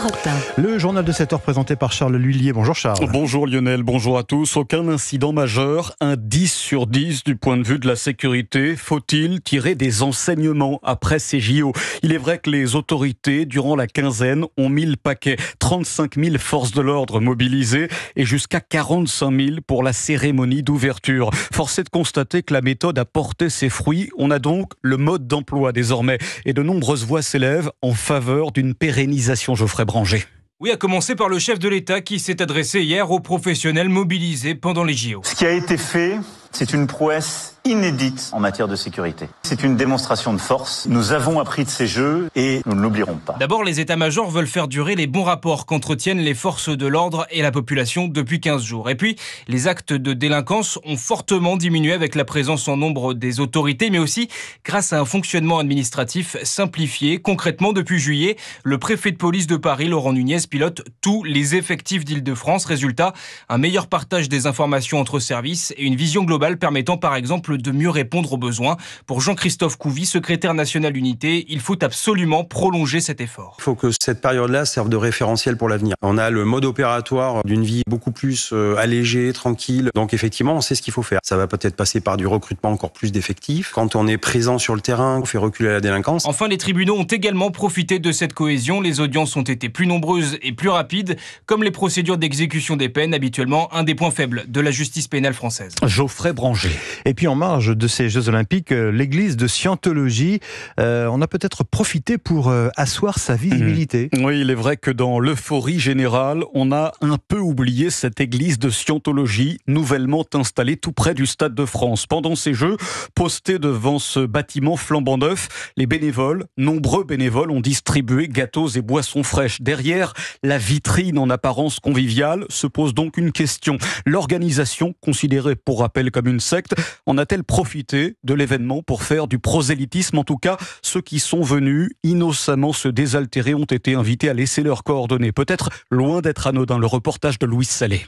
Europe 1. Le journal de 7h présenté par Charles Lhuillier. Bonjour Charles. Bonjour Lionel, bonjour à tous. Aucun incident majeur, un 10 sur 10 du point de vue de la sécurité. Faut-il tirer des enseignements après ces JO ? Il est vrai que les autorités, durant la quinzaine, ont mis le paquet. 35 000 forces de l'ordre mobilisées et jusqu'à 45 000 pour la cérémonie d'ouverture. Force est de constater que la méthode a porté ses fruits. On a donc le mode d'emploi désormais et de nombreuses voix s'élèvent en faveur d'une pérennisation. Geoffrey Branger. Oui, à commencer par le chef de l'État qui s'est adressé hier aux professionnels mobilisés pendant les JO. Ce qui a été fait, c'est une prouesse inédite en matière de sécurité. C'est une démonstration de force. Nous avons appris de ces jeux et nous ne l'oublierons pas. D'abord, les états-majors veulent faire durer les bons rapports qu'entretiennent les forces de l'ordre et la population depuis 15 jours. Et puis, les actes de délinquance ont fortement diminué avec la présence en nombre des autorités, mais aussi grâce à un fonctionnement administratif simplifié. Concrètement, depuis juillet, le préfet de police de Paris, Laurent Nunez, pilote tous les effectifs d'Île-de-France. Résultat, un meilleur partage des informations entre services et une vision globale permettant par exemple de mieux répondre aux besoins. Pour Jean-Christophe Couvi, secrétaire national unité, il faut absolument prolonger cet effort. Il faut que cette période-là serve de référentiel pour l'avenir. On a le mode opératoire d'une vie beaucoup plus allégée, tranquille. Donc effectivement, on sait ce qu'il faut faire. Ça va peut-être passer par du recrutement encore plus d'effectifs. Quand on est présent sur le terrain, on fait reculer la délinquance. Enfin, les tribunaux ont également profité de cette cohésion. Les audiences ont été plus nombreuses et plus rapides, comme les procédures d'exécution des peines, habituellement un des points faibles de la justice pénale française. Geoffrey Branger. Et puis en marge de ces Jeux Olympiques, l'église de Scientologie, on a peut-être profité pour asseoir sa visibilité. Oui, il est vrai que dans l'euphorie générale, on a un peu oublié cette église de Scientologie, nouvellement installée tout près du Stade de France. Pendant ces Jeux, postés devant ce bâtiment flambant neuf, les bénévoles, nombreux bénévoles, ont distribué gâteaux et boissons fraîches. Derrière la vitrine en apparence conviviale, se pose donc une question. L'organisation, considérée pour rappel comme une secte, en a-t-elle profité de l'événement pour faire du prosélytisme ? En tout cas, ceux qui sont venus innocemment se désaltérer ont été invités à laisser leurs coordonnées. Peut-être loin d'être anodin, le reportage de Louise Salé.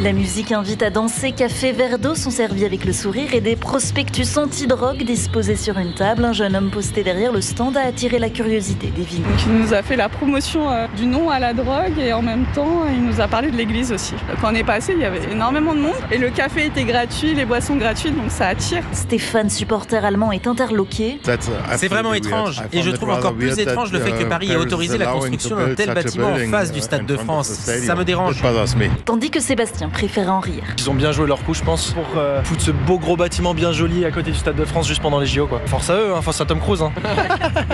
La musique invite à danser, café, verre d'eau sont servis avec le sourire et des prospectus anti-drogue disposés sur une table. Un jeune homme posté derrière le stand a attiré la curiosité des vignes. Il nous a fait la promotion du non à la drogue et en même temps, il nous a parlé de l'église aussi. Quand on est passé, il y avait énormément de monde et le café était gratuit, les boissons gratuites, donc ça attire. Stéphane, supporter allemand, est interloqué. C'est vraiment étrange et je trouve encore plus étrange le fait que Paris ait autorisé la construction d'un tel bâtiment en face du Stade de France. Ça me dérange. Tandis que Sébastien préfère en rire. Ils ont bien joué leur coup, je pense, pour foutre ce beau gros bâtiment bien joli à côté du Stade de France juste pendant les JO, quoi. Force à eux, force à Tom Cruise.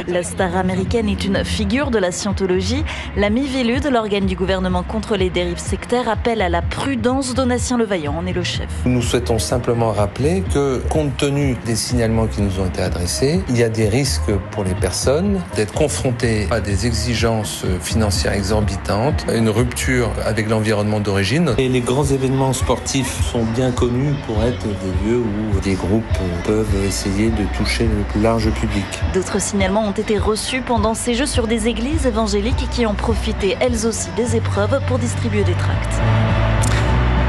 La star américaine est une figure de la scientologie. La Mivilude, l'organe du gouvernement contre les dérives sectaires, appelle à la prudence. Donatien Levaillant en est le chef. Nous souhaitons simplement rappeler que, compte tenu des signalements qui nous ont été adressés, il y a des risques pour les personnes d'être confrontées à des exigences financières exorbitantes, une rupture avec l'environnement d'origine. Et les grands événements sportifs sont bien connus pour être des lieux où des groupes peuvent essayer de toucher le plus large public. D'autres signalements ont été reçus pendant ces Jeux sur des églises évangéliques qui ont profité elles aussi des épreuves pour distribuer des tracts.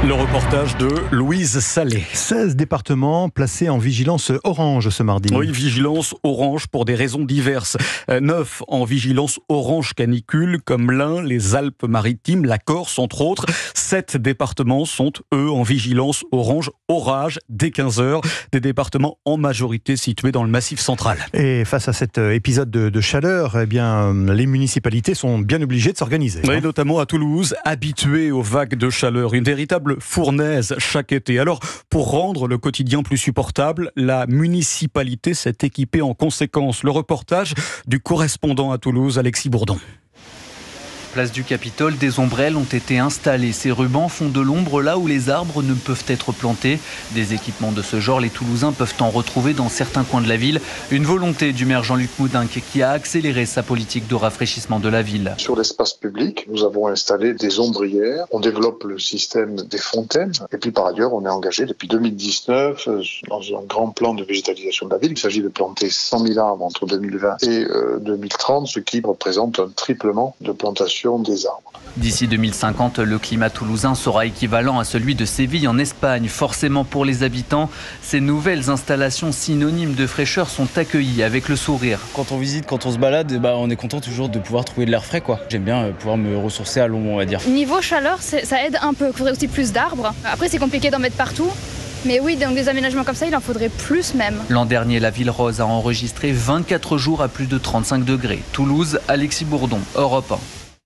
Le reportage de Louise Salé. 16 départements placés en vigilance orange ce mardi. Oui, vigilance orange pour des raisons diverses. 9 en vigilance orange canicule, comme l'Ain, les Alpes-Maritimes, la Corse, entre autres. 7 départements sont, eux, en vigilance orange orage dès 15h. Des départements en majorité situés dans le Massif central. Et face à cet épisode de chaleur, eh bien, les municipalités sont bien obligées de s'organiser. Oui, notamment à Toulouse, habituées aux vagues de chaleur. Une véritable fournaise chaque été. Alors, pour rendre le quotidien plus supportable, la municipalité s'est équipée en conséquence. Le reportage du correspondant à Toulouse, Alexis Bourdon. Place du Capitole, des ombrelles ont été installées. Ces rubans font de l'ombre là où les arbres ne peuvent être plantés. Des équipements de ce genre, les Toulousains peuvent en retrouver dans certains coins de la ville. Une volonté du maire Jean-Luc Moudinque qui a accéléré sa politique de rafraîchissement de la ville. Sur l'espace public, nous avons installé des ombrières. On développe le système des fontaines. Et puis par ailleurs, on est engagé depuis 2019 dans un grand plan de végétalisation de la ville. Il s'agit de planter 100 000 arbres entre 2020 et 2030, ce qui représente un triplement de plantation plantation des arbres. D'ici 2050, le climat toulousain sera équivalent à celui de Séville en Espagne. Forcément pour les habitants, ces nouvelles installations synonymes de fraîcheur sont accueillies avec le sourire. Quand on visite, quand on se balade, on est content toujours de pouvoir trouver de l'air frais, quoi. J'aime bien pouvoir me ressourcer à l'ombre, on va dire. Niveau chaleur, ça aide un peu. Il faudrait aussi plus d'arbres. Après, c'est compliqué d'en mettre partout. Mais oui, donc des aménagements comme ça, il en faudrait plus même. L'an dernier, la Ville Rose a enregistré 24 jours à plus de 35 degrés. Toulouse, Alexis Bourdon, Europe 1.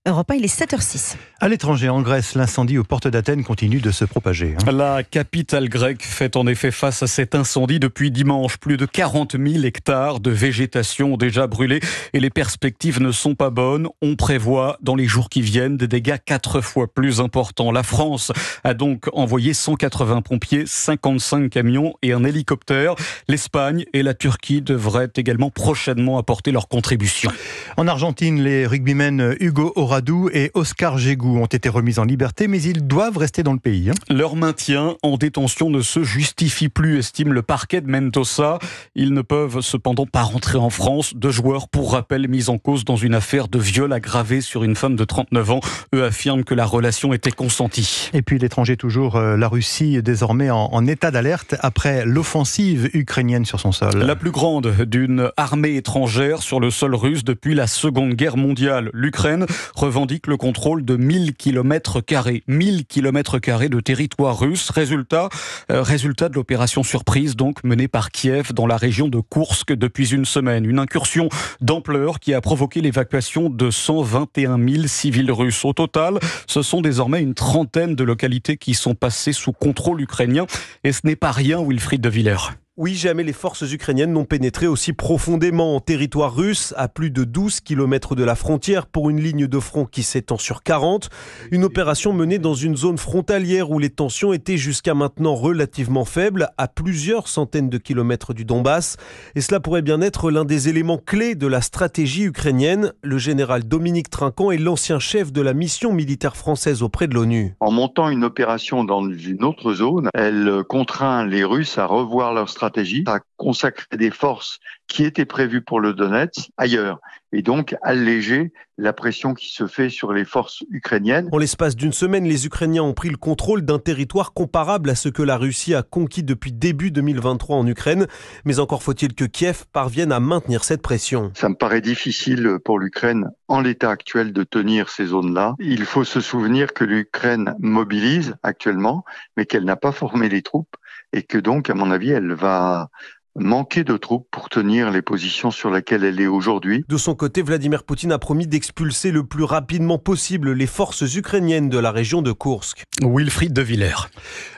Europe 1, il est 7h06. À l'étranger, en Grèce, l'incendie aux portes d'Athènes continue de se propager. La capitale grecque fait en effet face à cet incendie depuis dimanche. Plus de 40 000 hectares de végétation ont déjà brûlé et les perspectives ne sont pas bonnes. On prévoit dans les jours qui viennent des dégâts 4 fois plus importants. La France a donc envoyé 180 pompiers, 55 camions et un hélicoptère. L'Espagne et la Turquie devraient également prochainement apporter leur contribution. En Argentine, les rugbymen Hugo Oradou et Oscar Gégou ont été remis en liberté, mais ils doivent rester dans le pays. Leur maintien en détention ne se justifie plus, estime le parquet de Mendoza. Ils ne peuvent cependant pas rentrer en France. 2 joueurs, pour rappel, mis en cause dans une affaire de viol aggravé sur une femme de 39 ans. Eux affirment que la relation était consentie. Et puis l'étranger toujours, la Russie désormais en état d'alerte après l'offensive ukrainienne sur son sol. La plus grande d'une armée étrangère sur le sol russe depuis la Seconde Guerre mondiale. L'Ukraine revendique le contrôle de 1000 km². 1000 km² de territoire russe. Résultat de l'opération surprise donc menée par Kiev dans la région de Koursk depuis une semaine. Une incursion d'ampleur qui a provoqué l'évacuation de 121 000 civils russes. Au total, ce sont désormais une trentaine de localités qui sont passées sous contrôle ukrainien. Et ce n'est pas rien, Wilfried de Villers. Oui, jamais les forces ukrainiennes n'ont pénétré aussi profondément en territoire russe, à plus de 12 km de la frontière pour une ligne de front qui s'étend sur 40. Une opération menée dans une zone frontalière où les tensions étaient jusqu'à maintenant relativement faibles, à plusieurs centaines de kilomètres du Donbass. Et cela pourrait bien être l'un des éléments clés de la stratégie ukrainienne. Le général Dominique Trinquant est l'ancien chef de la mission militaire française auprès de l'ONU. En montant une opération dans une autre zone, elle contraint les Russes à revoir leur stratégie, à consacrer des forces qui étaient prévues pour le Donetsk ailleurs et donc alléger la pression qui se fait sur les forces ukrainiennes. En l'espace d'une semaine, les Ukrainiens ont pris le contrôle d'un territoire comparable à ce que la Russie a conquis depuis début 2023 en Ukraine. Mais encore faut-il que Kiev parvienne à maintenir cette pression. Ça me paraît difficile pour l'Ukraine en l'état actuel de tenir ces zones-là. Il faut se souvenir que l'Ukraine mobilise actuellement, mais qu'elle n'a pas formé les troupes et que donc, à mon avis, elle va manquer de troupes pour tenir les positions sur lesquelles elle est aujourd'hui. De son côté, Vladimir Poutine a promis d'expulser le plus rapidement possible les forces ukrainiennes de la région de Koursk. Wilfried de Villers.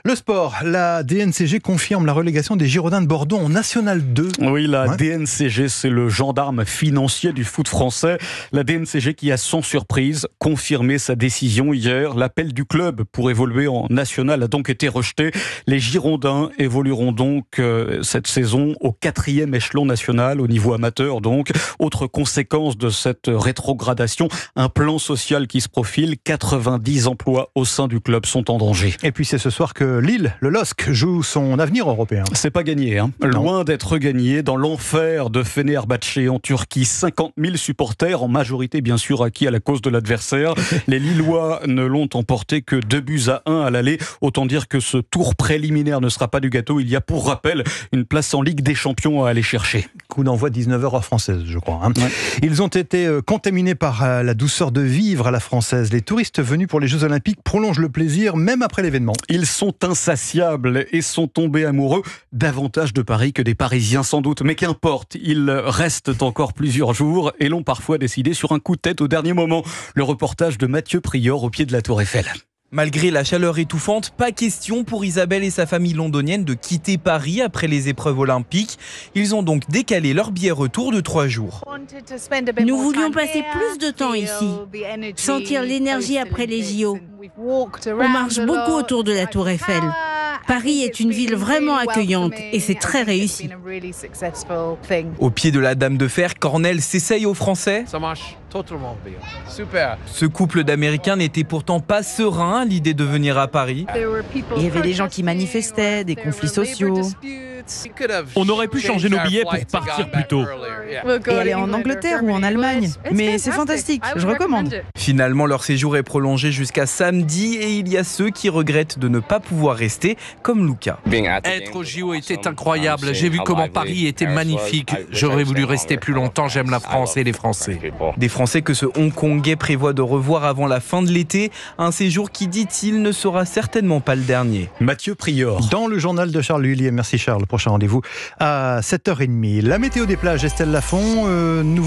Le sport, la DNCG confirme la relégation des Girondins de Bordeaux en National 2. Oui, la DNCG, c'est le gendarme financier du foot français. La DNCG qui a sans surprise confirmé sa décision hier. L'appel du club pour évoluer en National a donc été rejeté. Les Girondins évolueront donc cette saison au 4e échelon national, au niveau amateur donc. Autre conséquence de cette rétrogradation, un plan social qui se profile. 90 emplois au sein du club sont en danger. Et puis c'est ce soir que Lille, le LOSC, joue son avenir européen. C'est pas gagné, hein. Loin d'être gagné. Dans l'enfer de Fenerbahçe en Turquie, 50 000 supporters, en majorité bien sûr acquis à la cause de l'adversaire. Les Lillois ne l'ont emporté que 2-1 à l'aller. Autant dire que ce tour préliminaire ne sera pas du gâteau. Il y a pour rappel une place en Ligue des Champions à aller chercher. Coup d'envoi 19h heure française, je crois. Ils ont été contaminés par la douceur de vivre à la française. Les touristes venus pour les Jeux Olympiques prolongent le plaisir même après l'événement. Ils sont insatiables et sont tombés amoureux davantage de Paris que des Parisiens sans doute. Mais qu'importe, ils restent encore plusieurs jours et l'ont parfois décidé sur un coup de tête au dernier moment. Le reportage de Mathieu Prior au pied de la Tour Eiffel. Malgré la chaleur étouffante, pas question pour Isabelle et sa famille londonienne de quitter Paris après les épreuves olympiques. Ils ont donc décalé leur billet retour de 3 jours. Nous voulions passer plus de temps ici, sentir l'énergie après les JO. On marche beaucoup autour de la Tour Eiffel. Paris est une ville vraiment accueillante et c'est très réussi. Au pied de la Dame de Fer, Cornel s'essaye aux Français. Ça marche. Super. Ce couple d'Américains n'était pourtant pas serein à l'idée de venir à Paris. Il y avait des gens qui manifestaient, des conflits sociaux. On aurait pu changer nos billets pour partir plus tôt. Et aller en Angleterre ou en Allemagne. Mais c'est fantastique, je recommande. Finalement, leur séjour est prolongé jusqu'à samedi et il y a ceux qui regrettent de ne pas pouvoir rester, comme Luca. Être au JO était incroyable. J'ai vu comment Paris était magnifique. J'aurais voulu rester plus longtemps. J'aime la France et les Français. Des Français que ce Hongkongais prévoit de revoir avant la fin de l'été. Un séjour qui, dit-il, ne sera certainement pas le dernier. Mathieu Prior. Dans le journal de Charles Lullier. Merci Charles. Prochain rendez-vous à 7h30. La météo des plages, Estelle Lafont. Nouveau